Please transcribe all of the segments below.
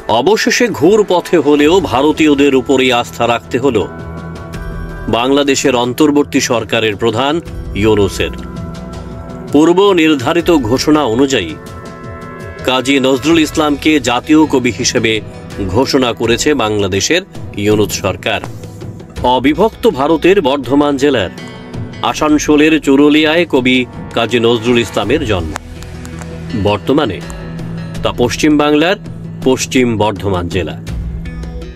অবশেষে ঘুর পথে হলেও ভারতীয়দের উপরই আস্থা রাখতে হলো বাংলাদেশের অন্তর্বর্তী সরকারের প্রধান ইউনূসের। পূর্ব নির্ধারিত ঘোষণা অনুযায়ী কাজী নজরুল ইসলামকে জাতীয় কবি হিসেবে ঘোষণা করেছে বাংলাদেশের ইউনূস সরকার। অবিভক্ত ভারতের বর্ধমান জেলার আসানসোলের চুরুলিয়ায় কবি কাজী নজরুল ইসলামের জন্ম। বর্তমানে তা পশ্চিম বাংলার পশ্চিম বর্ধমান জেলা।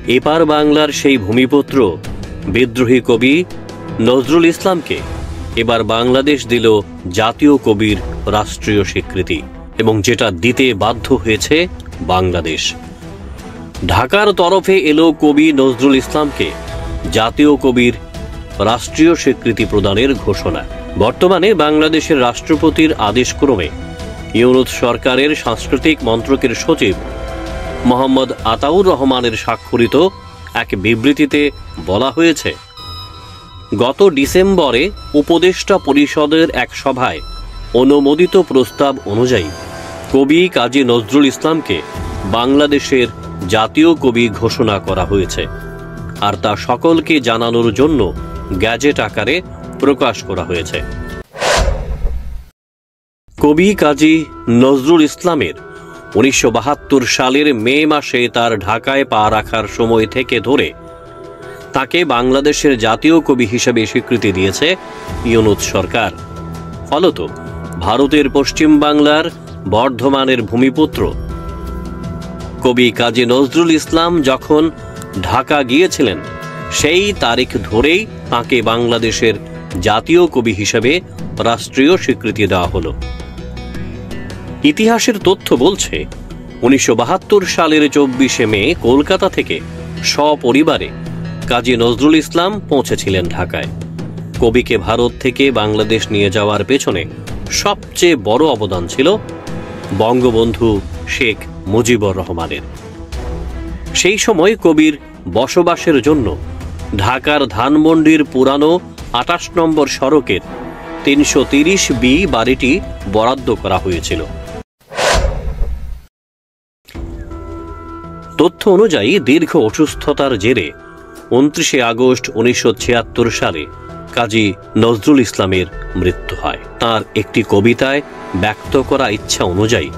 এপার বাংলার সেই ভূমিপুত্র বিদ্রোহী কবি নজরুল ইসলামকে এবার বাংলাদেশ দিল জাতীয় কবির রাষ্ট্রীয় স্বীকৃতি, এবং যেটা দিতে বাধ্য হয়েছে বাংলাদেশ। ঢাকার তরফে এলো কবি নজরুল ইসলামকে জাতীয় কবির রাষ্ট্রীয় স্বীকৃতি প্রদানের ঘোষণা। বর্তমানে বাংলাদেশের রাষ্ট্রপতির আদেশক্রমে ইউনূস সরকারের সাংস্কৃতিক মন্ত্রকের সচিব মোহাম্মদ আতাউর রহমানের স্বাক্ষরিত এক বিবৃতিতে বলা হয়েছে, গত ডিসেম্বরে উপদেষ্টা পরিষদের এক সভায় অনুমোদিত প্রস্তাব অনুযায়ী কবি কাজী নজরুল ইসলামকে বাংলাদেশের জাতীয় কবি ঘোষণা করা হয়েছে, আর তা সকলকে জানানোর জন্য গ্যাজেট আকারে প্রকাশ করা হয়েছে। কবি কাজী নজরুল ইসলামের 1972 সালের মে মাসে তার ঢাকায় পা রাখার সময় থেকে ধরে তাকে বাংলাদেশের জাতীয় কবি হিসেবে স্বীকৃতি দিয়েছে ইউনূস সরকার। ফলত ভারতের পশ্চিম বাংলার বর্ধমানের ভূমিপুত্র কবি কাজী নজরুল ইসলাম যখন ঢাকা গিয়েছিলেন, সেই তারিখ ধরেই তাঁকে বাংলাদেশের জাতীয় কবি হিসেবে রাষ্ট্রীয় স্বীকৃতি দেওয়া হলো। ইতিহাসের তথ্য বলছে 1972 সালের 24শে মে কলকাতা থেকে সপরিবারে কাজী নজরুল ইসলাম পৌঁছেছিলেন ঢাকায়। কবিকে ভারত থেকে বাংলাদেশ নিয়ে যাওয়ার পেছনে সবচেয়ে বড় অবদান ছিল বঙ্গবন্ধু শেখ মুজিবুর রহমানের। সেই সময় কবির বসবাসের জন্য ঢাকার ধানমন্ডির পুরানো 28 নম্বর সড়কের 330B বাড়িটি বরাদ্দ করা হয়েছিল। তথ্য অনুযায়ী দীর্ঘ অসুস্থতার জেরে 29শে আগস্ট 1976 সালে কাজী নজরুল ইসলামের মৃত্যু হয়। তার একটি কবিতায় ব্যক্ত করা ইচ্ছা অনুযায়ী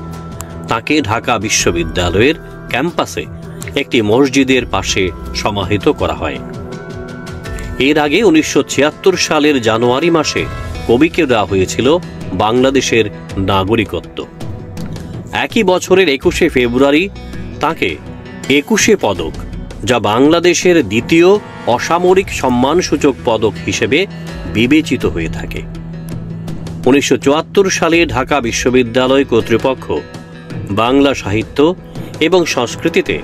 তাকে ঢাকা বিশ্ববিদ্যালয়ের ক্যাম্পাসে একটি মসজিদের পাশে সমাহিত করা হয়। এর আগে 1976 সালের জানুয়ারি মাসে কবিকে দেওয়া হয়েছিল বাংলাদেশের নাগরিকত্ব। একই বছরের 21শে ফেব্রুয়ারি তাকে 21শে পদক, যা বাংলাদেশের দ্বিতীয় অসামরিক সম্মানসূচক পদক হিসেবে বিবেচিত হয়ে থাকে। 1974 সালে ঢাকা বিশ্ববিদ্যালয় কর্তৃপক্ষ বাংলা সাহিত্য এবং সংস্কৃতিতে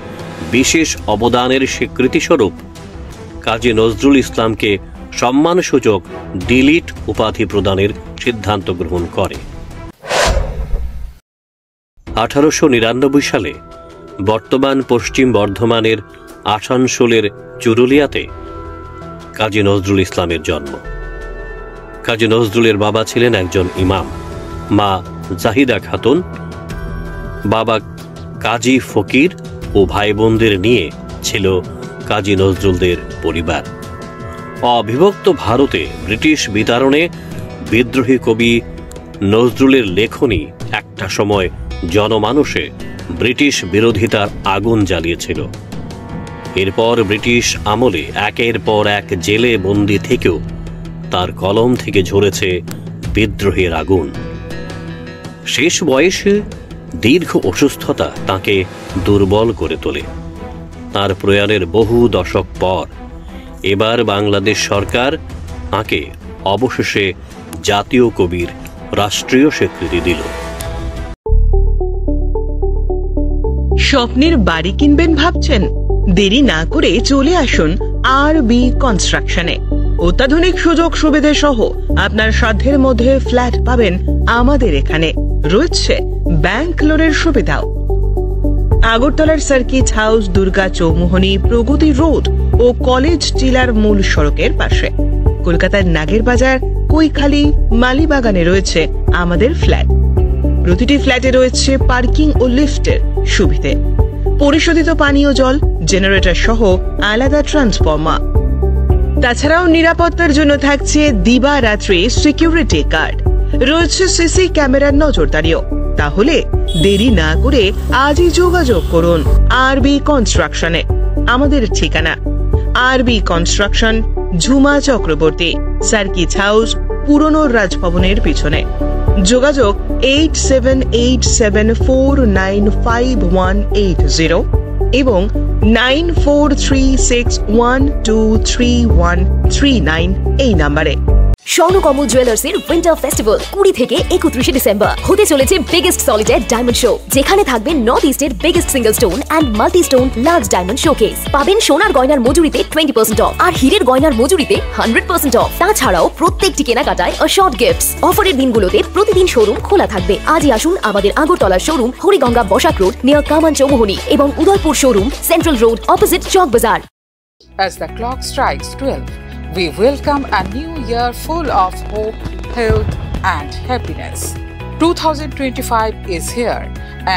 বিশেষ অবদানের স্বীকৃতিস্বরূপ কাজী নজরুল ইসলামকে সম্মানসূচক ডিলিট উপাধি প্রদানের সিদ্ধান্ত গ্রহণ করে। 1899 সালে বর্তমান পশ্চিম বর্ধমানের আসানসোলের চুরুলিয়াতে কাজী নজরুল ইসলামের জন্ম। কাজী নজরুলের বাবা ছিলেন একজন ইমাম, মা জাহিদা খাতুন। বাবা কাজী ফকির ও ভাই বোনদের নিয়ে ছিল কাজী নজরুলদের পরিবার। অবিভক্ত ভারতে ব্রিটিশ বিতাড়নে বিদ্রোহী কবি নজরুলের লেখনী একটা সময় জনমানসে ব্রিটিশ বিরোধিতার আগুন জ্বালিয়েছিল। এরপর ব্রিটিশ আমলে একের পর এক জেলে বন্দী থেকেও তার কলম থেকে ঝরেছে বিদ্রোহের আগুন। শেষ বয়সে দীর্ঘ অসুস্থতা তাকে দুর্বল করে তোলে। তার প্রয়াণের বহু দশক পর এবার বাংলাদেশ সরকার তাকে অবশেষে জাতীয় কবির রাষ্ট্রীয় স্বীকৃতি দিল। স্বপ্নের বাড়ি কিনবেন ভাবছেন? দেরি না করে চলে আসুন আর.বি. কনস্ট্রাকশনে। অত্যাধুনিক সুযোগ সুবিধা সহ আপনার সাধ্যের মধ্যে ফ্ল্যাট পাবেন আমাদের এখানে। রয়েছে ব্যাংক লোনের সুবিধাও। আগরতলার সার্কিট হাউস, দুর্গা চৌমুহনী, প্রগতি রোড ও কলেজ টিলার মূল সড়কের পাশে। কলকাতার নাগের বাজার, কৈখালী, মালিবাগানে রয়েছে আমাদের ফ্ল্যাট। প্রতিটি ফ্ল্যাটে রয়েছে পার্কিং ও লিফটের সুবিধে। পরিশোধিত পানীয় জল, জেনারেটর সহ আলাদা ট্রান্সফরমার। তাছাড়াও নিরাপত্তার জন্য থাকছে দিবারাত্রি সিকিউরিটি গার্ড, রয়েছে সিসি ক্যামেরার নজরদারিও। তাহলে দেরি না করে আজই যোগাযোগ করুন আরবি কনস্ট্রাকশনে। আমাদের ঠিকানা আরবি construction, Jhuma Chakraborty, circuit house, পুরনো রাজভবনের পিছনে। যোগাযোগ 8787495180 এবং 9436123139 এই নাম্বারে। স্বর্ণকমল জুয়েলার্সের উইন্টার ফেস্টিভ্যাল 20 থেকে 31 ডিসেম্বর হতে চলেছে বিগেস্ট সলিটার ডায়মন্ড শো, যেখানে থাকবে নর্থ ইস্টের biggest single stone and multi stone large diamond showcase. পাবেন সোনার গয়নার মজুরিতে 20% অফ আর হীরের গয়নার মজুরিতে 100% অফ। তাছাড়াও প্রত্যেকটি কেনাকাটায় শর্ট গিফটস। অফারের দিনগুলোতে প্রতিদিন শোরুম খোলা থাকবে। আজই আসুন আমাদের আগরতলার showroom Hariganga Basak road near Kaman Chowmuhani এবং Udaipur showroom central road opposite Chowk Bazar. As the clock strikes 12, we welcome a new year full of hope, health, and happiness. 2025 is here,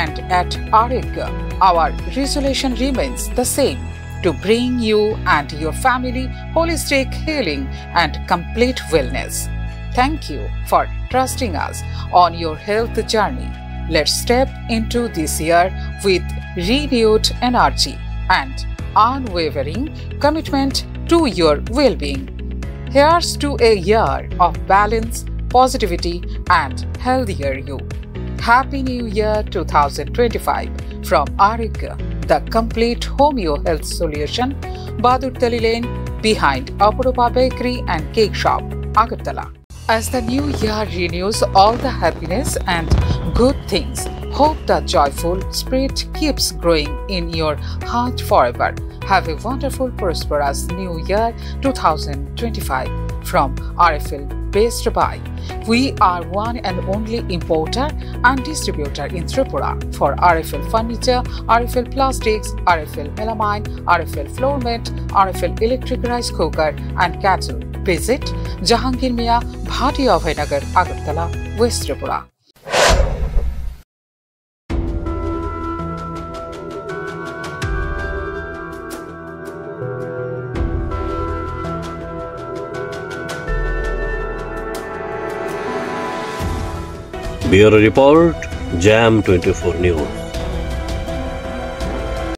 and at Arigga, our resolution remains the same: to bring you and your family holistic healing and complete wellness. Thank you for trusting us on your health journey. Let's step into this year with renewed energy and unwavering commitment to your well-being. Here's to a year of balance, positivity, and healthier you. Happy New Year 2025 from Arigga, the complete homeo health solution, Badurtali Lane, behind Apurupa Bakery and Cake Shop, Agartala. As the new year renews all the happiness and good things, hope the joyful spirit keeps growing in your heart forever. Have a wonderful, prosperous new year 2025 from RFL based by. We are one and only importer and distributor in Tripura for RFL furniture, RFL plastics, RFL melamine, RFL floor mat, RFL electric rice cooker and kettle. Visit Jahangir Mia, Bhati Abhaynagar, Agartala, West Tripura. Bureau Report, Jam 24 News.